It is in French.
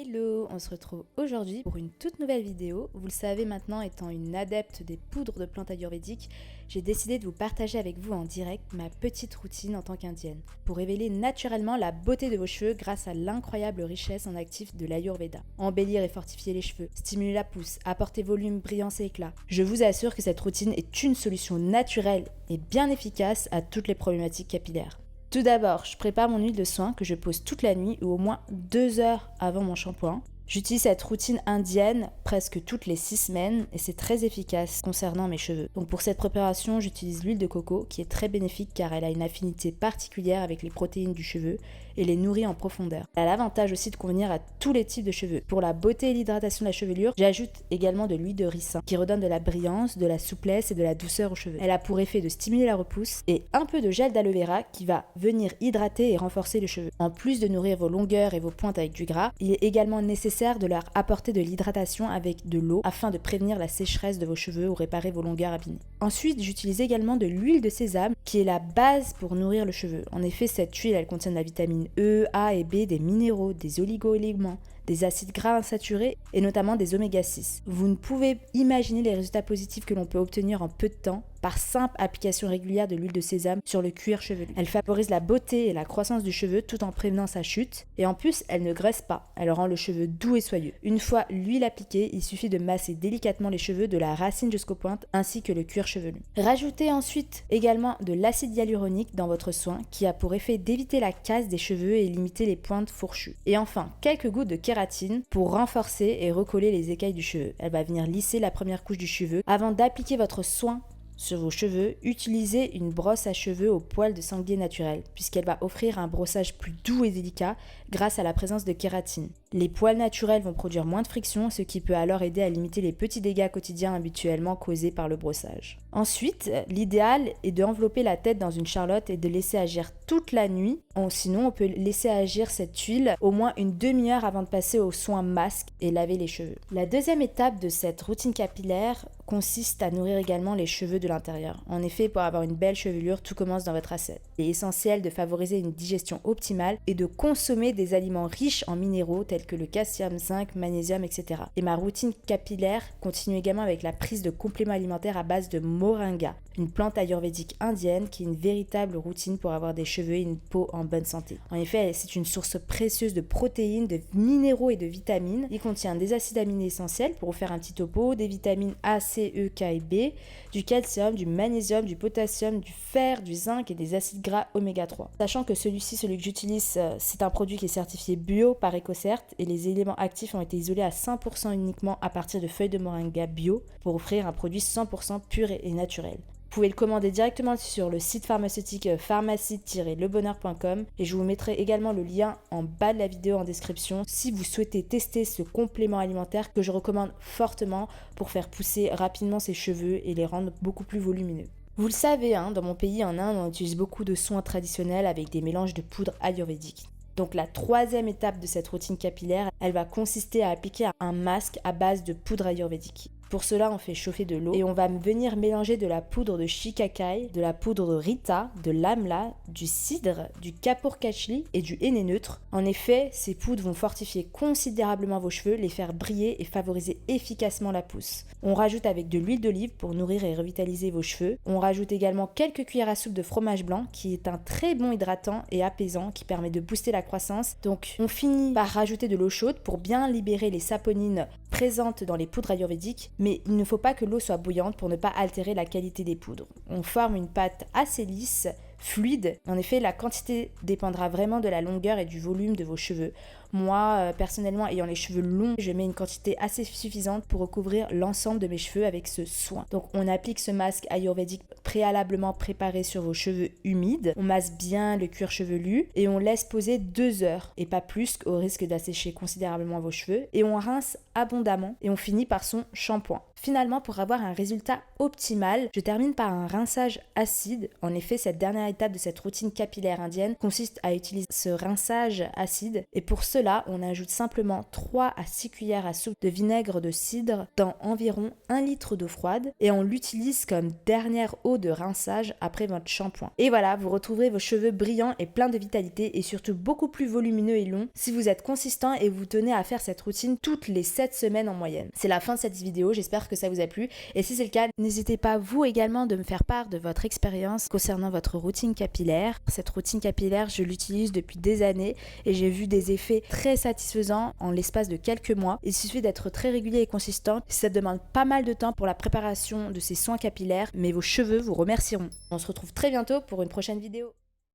Hello, on se retrouve aujourd'hui pour une toute nouvelle vidéo. Vous le savez maintenant, étant une adepte des poudres de plantes ayurvédiques, j'ai décidé de vous partager avec vous en direct ma petite routine en tant qu'indienne, pour révéler naturellement la beauté de vos cheveux grâce à l'incroyable richesse en actifs de l'Ayurveda. Embellir et fortifier les cheveux, stimuler la pousse, apporter volume, brillance et éclat. Je vous assure que cette routine est une solution naturelle et bien efficace à toutes les problématiques capillaires. Tout d'abord, je prépare mon huile de soin que je pose toute la nuit ou au moins 2 heures avant mon shampoing. J'utilise cette routine indienne presque toutes les 6 semaines et c'est très efficace concernant mes cheveux. Donc pour cette préparation, j'utilise l'huile de coco qui est très bénéfique car elle a une affinité particulière avec les protéines du cheveu et les nourrit en profondeur. Elle a l'avantage aussi de convenir à tous les types de cheveux. Pour la beauté et l'hydratation de la chevelure, j'ajoute également de l'huile de ricin qui redonne de la brillance, de la souplesse et de la douceur aux cheveux. Elle a pour effet de stimuler la repousse et un peu de gel d'aloe vera qui va venir hydrater et renforcer les cheveux. En plus de nourrir vos longueurs et vos pointes avec du gras, il est également nécessaire de leur apporter de l'hydratation avec de l'eau afin de prévenir la sécheresse de vos cheveux ou réparer vos longueurs abîmées. Ensuite, j'utilise également de l'huile de sésame qui est la base pour nourrir le cheveu. En effet, cette huile, elle contient de la vitamine E, A et B, des minéraux, des oligo-éléments, des acides gras insaturés et notamment des oméga 6. Vous ne pouvez imaginer les résultats positifs que l'on peut obtenir en peu de temps par simple application régulière de l'huile de sésame sur le cuir chevelu. Elle favorise la beauté et la croissance du cheveu tout en prévenant sa chute et en plus elle ne graisse pas, elle rend le cheveu doux et soyeux. Une fois l'huile appliquée, il suffit de masser délicatement les cheveux de la racine jusqu'aux pointes ainsi que le cuir chevelu. Rajoutez ensuite également de l'acide hyaluronique dans votre soin qui a pour effet d'éviter la casse des cheveux et limiter les pointes fourchues. Et enfin, quelques gouttes de kératine pour renforcer et recoller les écailles du cheveu. Elle va venir lisser la première couche du cheveu avant d'appliquer votre soin sur vos cheveux, utilisez une brosse à cheveux au poil de sanglier naturel, puisqu'elle va offrir un brossage plus doux et délicat grâce à la présence de kératine. Les poils naturels vont produire moins de friction, ce qui peut alors aider à limiter les petits dégâts quotidiens habituellement causés par le brossage. Ensuite, l'idéal est d'envelopper la tête dans une charlotte et de laisser agir toute la nuit. Sinon, on peut laisser agir cette huile au moins une demi-heure avant de passer au soin masque et laver les cheveux. La deuxième étape de cette routine capillaire consiste à nourrir également les cheveux de l'intérieur. En effet, pour avoir une belle chevelure, tout commence dans votre assiette. Il est essentiel de favoriser une digestion optimale et de consommer des aliments riches en minéraux tels que le calcium, zinc, magnésium, etc. Et ma routine capillaire continue également avec la prise de compléments alimentaires à base de moringa, une plante ayurvédique indienne qui est une véritable routine pour avoir des cheveux et une peau en bonne santé. En effet, c'est une source précieuse de protéines, de minéraux et de vitamines. Il contient des acides aminés essentiels pour vous faire un petit topo, des vitamines A, C, E, K et B, du calcium, du magnésium, du potassium, du fer, du zinc et des acides gras oméga 3. Sachant que celui que j'utilise, c'est un produit qui est certifié bio par EcoCert et les éléments actifs ont été isolés à 100% uniquement à partir de feuilles de moringa bio pour offrir un produit 100% pur et naturel. Vous pouvez le commander directement sur le site pharmaceutique pharmacie-lebonheur.com et je vous mettrai également le lien en bas de la vidéo en description si vous souhaitez tester ce complément alimentaire que je recommande fortement pour faire pousser rapidement ses cheveux et les rendre beaucoup plus volumineux. Vous le savez, dans mon pays en Inde, on utilise beaucoup de soins traditionnels avec des mélanges de poudre ayurvédique. Donc la troisième étape de cette routine capillaire, elle va consister à appliquer un masque à base de poudre ayurvédique. Pour cela, on fait chauffer de l'eau et on va venir mélanger de la poudre de shikakai, de la poudre de rita, de l'amla, du cidre, du kapur kachli et du henné neutre. En effet, ces poudres vont fortifier considérablement vos cheveux, les faire briller et favoriser efficacement la pousse. On rajoute avec de l'huile d'olive pour nourrir et revitaliser vos cheveux. On rajoute également quelques cuillères à soupe de fromage blanc qui est un très bon hydratant et apaisant qui permet de booster la croissance. Donc on finit par rajouter de l'eau chaude pour bien libérer les saponines présentes dans les poudres ayurvédiques, mais il ne faut pas que l'eau soit bouillante pour ne pas altérer la qualité des poudres. On forme une pâte assez lisse, fluide. En effet, la quantité dépendra vraiment de la longueur et du volume de vos cheveux. Moi, personnellement, ayant les cheveux longs, je mets une quantité assez suffisante pour recouvrir l'ensemble de mes cheveux avec ce soin. Donc, on applique ce masque ayurvédique préalablement préparé sur vos cheveux humides. On masse bien le cuir chevelu et on laisse poser 2 heures et pas plus au risque d'assécher considérablement vos cheveux. Et on rince abondamment et on finit par son shampoing. Finalement, pour avoir un résultat optimal, je termine par un rinçage acide. En effet, cette dernière étape de cette routine capillaire indienne consiste à utiliser ce rinçage acide et pour cela, cela, on ajoute simplement 3 à 6 cuillères à soupe de vinaigre de cidre dans environ 1 litre d'eau froide et on l'utilise comme dernière eau de rinçage après votre shampoing. Et voilà, vous retrouverez vos cheveux brillants et pleins de vitalité et surtout beaucoup plus volumineux et longs si vous êtes consistant et vous tenez à faire cette routine toutes les 7 semaines en moyenne. C'est la fin de cette vidéo, j'espère que ça vous a plu et si c'est le cas, n'hésitez pas vous également de me faire part de votre expérience concernant votre routine capillaire. Cette routine capillaire, je l'utilise depuis des années et j'ai vu des effets très satisfaisants en l'espace de quelques mois. Il suffit d'être très régulier et consistant. Ça demande pas mal de temps pour la préparation de ces soins capillaires, mais vos cheveux vous remercieront. On se retrouve très bientôt pour une prochaine vidéo.